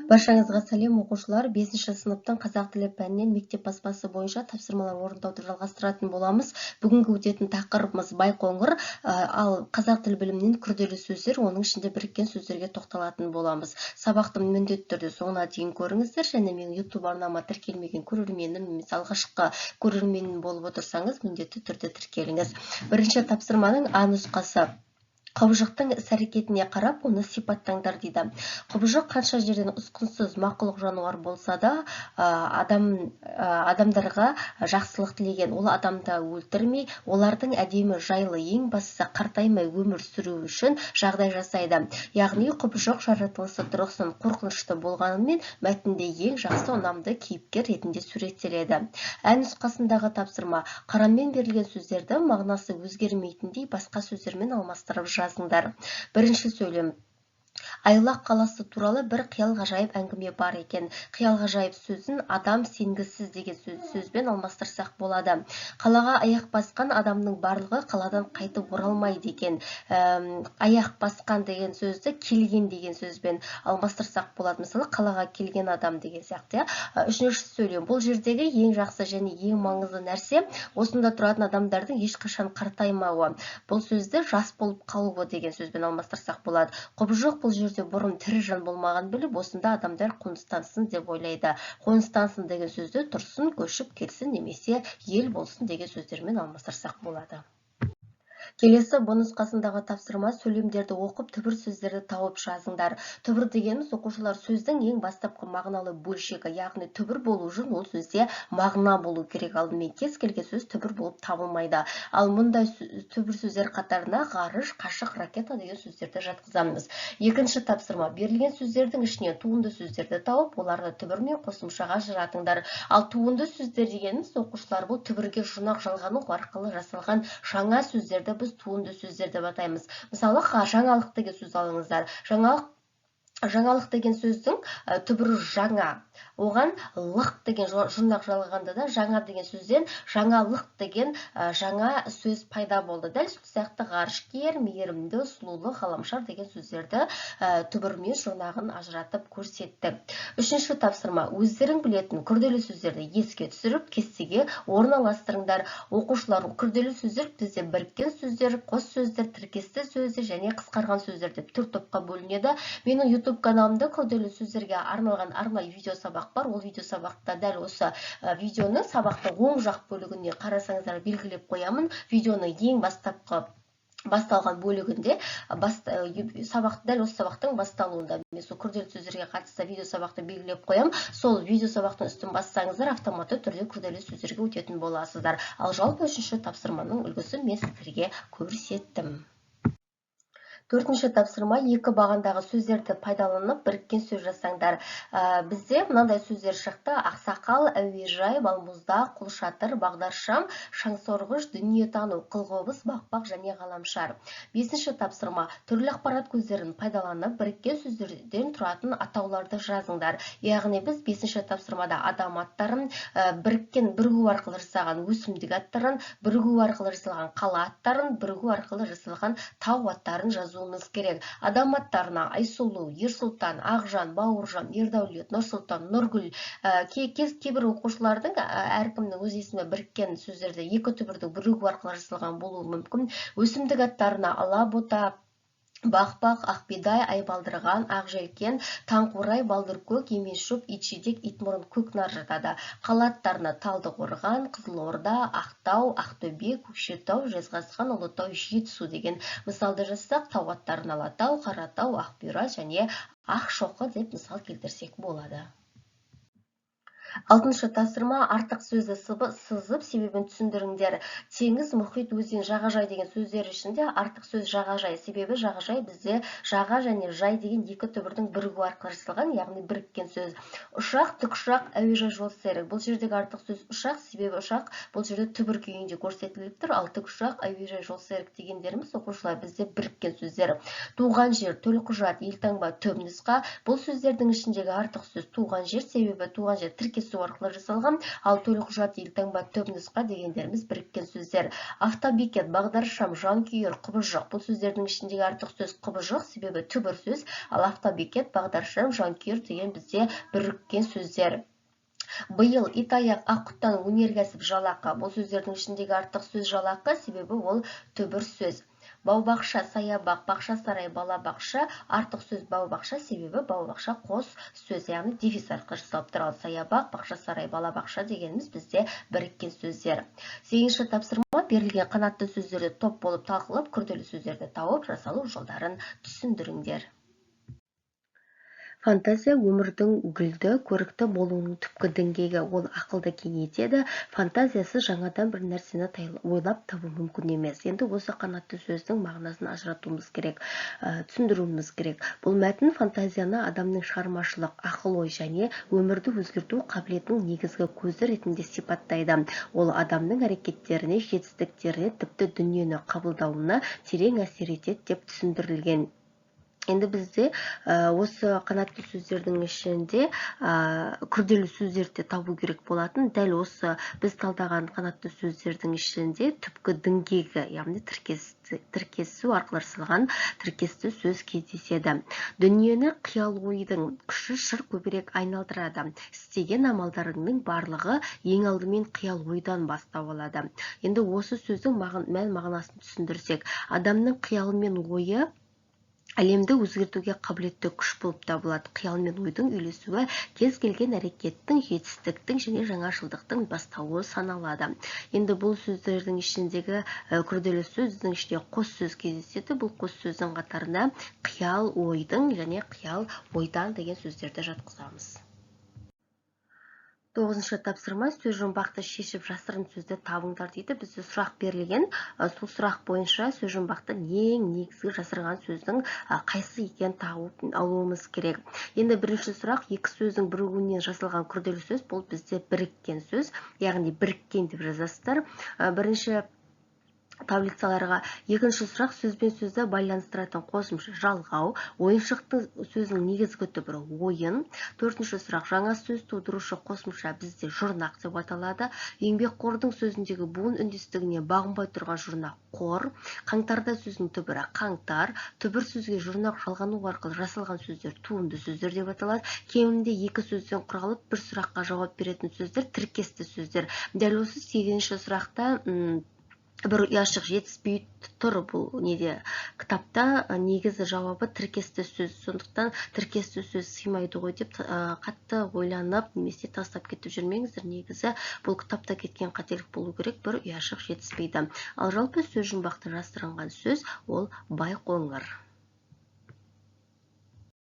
Баршаңызға сәлем оқушылар. 5-ші сыныптың қазақ тілі пәнінен мектеп баспасы бойынша тапсырмалар орындауды жалғастыратын боламыз. Бүгінгі өтетін тақырыбымыз байқоңыр, ал қазақ тіл білімінен күрделі сөздер, оның ішінде біріккен сөздерге тоқталатын боламыз. Сабақты міндетті түрде соңына дейін көріңіздер, және менің YouTube арнама тіркелмеген көрерменім емес, алғашқы көрерменім болып отырсаңыз, міндетті түрде тіркеліңіз. Бірінші тапсырманың А нұсқасы. Құбыжықтың іс-әрекетіне қарап, оны сипаттаңдар дейді. Құбыжық қанша жерден ұсқынсыз мақұлық жануар болса да, адамдарға жақсылық тілеген, ол адамды өлтірмей, олардың әдемі, жайлы, ең бастысы қартаймай өмір сүру үшін жағдай жасайды. Яғни құбыжық жаратылысы тұрғысынан қорқынышты болғанымен, мәтінде ең жақсы ұнамды кейіпкер ретінде суреттеледі. Ә нұсқасындағы тапсырма: қарамен берілген сөздерді мағынасы өзгермейтіндей басқа сөздермен алмастырып жазыңдар. Бірінші сөйлем. Айлақ қаласы туралы бір қиял ғажайып әңгіме бар екен. Қиял ғажайып сөзін адам сенгісіз деген сөзбен алмастырсақ болады. Қалаға аяқ басқан адамның барлығы қаладан қайтып оралмайды екен. Аяқ басқан деген сөзді келген деген сөзбен алмастырсақ болады. Мысалы, қалаға келген адам деген сияқты. Үшінші сөйлем. Бұл жердегі ең жақсы және ең маңызды нәрсе осында тұратын адамдардың ешқашан қартаймауы. Бұл сөзді жас болып қалуы деген сөзбен алмастырсақ болады. Құбыжық бұл жерде бұрын тірі жан болмаған біліп, осында адамдар қоныстансын деп ойлайды. Қоныстансын деген сөзді тұрсын, көшіп келсін немесе ел болсын деген сөздермен алмастырсақ болады. Келесі бұл нұсқасындағы тапсырма: сөйлемдерді оқып, түбір сөздерді тауып жазыңдар. Түбір дегеніміз оқушылар сөздің ең бастапқы мағыналы бөлшегі, яғни түбір болу үшін ол сөзде мағына болу керек. Алдымен кез келген сөз түбір болып табылмайды. Ал мұндай түбір сөздер қатарына ғарыш, қашық, ракета деген сөздерді жатқызамыз. Екінші тапсырма: берілген сөздердің ішінен туынды сөздерді тауып, оларды түбір мен қосымшаға ажыратыңдар. Ал туынды сөздер дегеніміз оқушылар бұл түбірге жұрнақ жалғану арқылы жасалған жаңа сөздерді біз туынды сөздер деп атаймыз. Мысалы, жаңалық деген сөз алыңыздар. Жаңалық деген сөздің түбірі жаңа. Оған лық деген жұрнақ жалғанда да жаңа деген сөзден жаңалық деген жаңа сөз пайда болды. Дәл сол сияқты ғарышкер, мейірімді, сұлулы, ғаламшар деген сөздерді түбірмен жұрнағын ажыратып көрсетті. Үшінші тапсырма: өздерің білетін күрделі сөздерді еске түсіріп, кестеге орналастырыңдар. Оқушылар, күрделі сөздер бізде біріккен сөздер, қос сөздер, тіркесті сөздер және қысқарған сөздер деп түр топқа бөлінеді. Менің YouTube каналымда күрделі сөздерге арналған арнайы видео сабақ бар. Ол видео сабақта дәл осы видеоның сабақтың оң жақ бөлігіне қарасаңыздар белгілеп қоямын. Видеоның ең басталған бөлігінде, дәл осы сабақтың басталуында мен сол күрделі сөздерге қатысты видео сабақты белгілеп қоям. Сол видео сабақтың үстін бассаңыздар, автоматты түрде күрделі сөздерге өтетін боласыздар. Ал жалпы үшінші тапсырманың үлгісін мен сіздерге көрсеттім. Төртінші тапсырма: екі бағандағы сөздерді пайдаланып біріккен сөз жасаңдар. Бізде мынандай сөздер шықты: ақсақал, әуежай, балмұздақ, қолшатыр, бағдаршам, шаңсорғыш, дүниетану, қылқобыз, бақпақ және ғаламшар. Бесінші тапсырма: түрлі ақпарат көздерін пайдаланып біріккен сөздерден тұратын атауларды жазыңдар. Яғни біз бесінші тапсырмада адам аттарын, бірігу арқылы жасалған өсімдік аттарын, бірігу арқылы жасалған қала аттарын, бірігу арқылы жасалған тау аттарын жазу керек. Адам аттарына Айсұлу, Ерсұлтан, Ақжан, Бауыржан, Ердәулет, Нұрсұлтан, Нұргүл, кейбір оқушылардың әркімнің өз есімі біріккен сөздерді екі түбірдің бірігу арқылы жасалған болуы мүмкін. Өсімдік аттарына Алабота, Бақбақ, Ақбидай, Айбалдырған, Ақжелкен, Таңқурай, Балдыркөк, Еменшөп, Итжидек, Итмұрын, Көкнар жатады. Қала аттарына Талдықорған, Қызылорда, Ақтау, Ақтөбе, Көкшетау, Жезқазған, Ұлытау, Жетісу деген мысалды жазсақ, тау аттарына Алатау, Қаратау, Ақбұйра және Ақшоқы деп мысал келтірсек болады. Алтыншы тапсырма: артық сөзді сызып себебін түсіндіріңдер. Теңіз, мұхит, өзен, жағажай деген сөздер ішінде артық сөз жағажай. Себебі жағажай бізде жаға және жай деген екі түбірдің бірігу арқылы жасалған, яғни біріккен сөз. Ұшақ, тікұшақ, әуежай, жолсерік. Бұл жердегі артық сөз ұшақ, себебі ұшақ бұл жерде түбір күйінде көрсетіліп тұр. Ал тікұшақ, әуежай, жолсерік дегендеріміз оқушылар бізде біріккен сөздер. Туған жер, төлқұжат, елтаңба, түпнұсқа. Бұл сөздердің ішіндегі артық сөз туған жер, себебі туған жер тіркес тіркесу арқылы жасалған, ал төлқұжат, елтаңба, түпнұсқа дегендеріміз біріккен сөздер. Автобекет, бағдаршам, жанкүйер, құбыжық. Бұл сөздердің ішіндегі артық сөз құбыжық, себебі түбір сөз, ал автобекет, бағдаршам, жанкүйер деген бізде біріккен сөздер. Биыл итаяқ, аққұттан, өнеркәсіп, жалақы. Бұл сөздердің ішіндегі артық сөз жалақы, себебі ол түбір сөз. Бау-бақша, саябақ, бақша, сарай, бала-бақша. Артық сөз бау-бақша, себебі бау-бақша қос сөз, яғни дефис арқылы жасалып тұрады. Саябақ, бақша, сарай, бала-бақша дегеніміз бізде біріккен сөздер. 8-ші тапсырма, берілген қанатты сөздерді топ болып талқылап, күрделі сөздерді тауып, жасалу жолдарын түсіндіріңдер. Фантазия өмірдің гүлді, көрікті болуының түпкі діңгегі, ол ақылды кеңейтеді. Фантазиясыз жаңадан бір нәрсені ойлап табу мүмкін емес. Енді осы қанатты сөздің мағынасын ажыратуымыз керек, түсіндіруіміз керек. Бұл мәтін фантазияны адамның шығармашылық, ақыл-ой және өмірді өзгерту қабілетінің негізгі көзі ретінде сипаттайды. Ол адамның әрекеттеріне, жетістіктеріне, тіпті дүниені қабылдауына терең әсер етеді деп түсіндірілген. Енді бізде осы қанатты сөздердің ішінде күрделі сөздерді табу керек болатын. Дәл осы біз талдаған қанатты сөздердің ішінде түпкі діңгегі, яғни тіркесу арқылы жасалған тіркесті сөз кездеседі. Дүниені қиял ойдың күші шыр көбірек айналдырады. Істеген амалдарыңның барлығы ең алдымен қиял ойдан бастау алады. Енді осы сөздің мән-мағынасын түсіндірсек, адамның қиялы мен ойы әлемді өзгертуге қабілетті күш болып табылады. Қиял мен ойдың үйлесуі кез келген әрекеттің, жетістіктің және жаңашылдықтың бастауы саналады. Енді бұл сөздердің ішіндегі күрделі сөздің ішінде қос сөз кездеседі. Бұл қос сөздің қатарына қиял ойдың және қиял ойдан деген сөздерді жатқызамыз. 9-шы тапсырма, сөз жұмбақты шешіп жасырын сөзді табыңдар дейді. Бізде сұрақ берілген. Сол сұрақ бойынша сөз жұмбақтың ең негізгі жасырған сөздің қайсы екенін тауып алуымыз керек. Енді бірінші сұрақ, екі сөздің бірігуінен жасалған күрделі сөз, бұл бізде біріккен сөз, яғни біріккен деп жазасыздар. Бірінші таблицаларға. Екінші сұрақ, сөзбен сөзді байланыстыратын қосымша жалғау, ойыншықтың сөзінің негізгі түбірі ойын. Төртінші сұрақ, жаңа сөз тудырушы қосымша бізде жұрнақ деп аталады. Еңбекқордың сөзіндегі буын үндестігіне бағынбай тұрған жұрнақ қор. Қаңтарда сөзінің түбірі қаңтар. Түбір сөзге жұрнақ жалғану арқылы жасалған сөздер туынды сөздер деп аталады. Кемінде екі сөзден құралып бір сұраққа жауап беретін сөздер тіркесті сөздер. Дәл осы 8-ші сұрақта бір ұяшық жетіспей тұр. Бұл кітапта негізі жауабы тіркесті сөз. Сондықтан тіркесті сөз сыймайды ғой деп қатты ойланып немесе тастап кетіп жүрмеңіздер. Негізі бұл кітапта кеткен қателік болу керек, бір ұяшық жетіспейді. Ал жалпы сөз жұмбақты жасырынған сөз ол байқоңыр.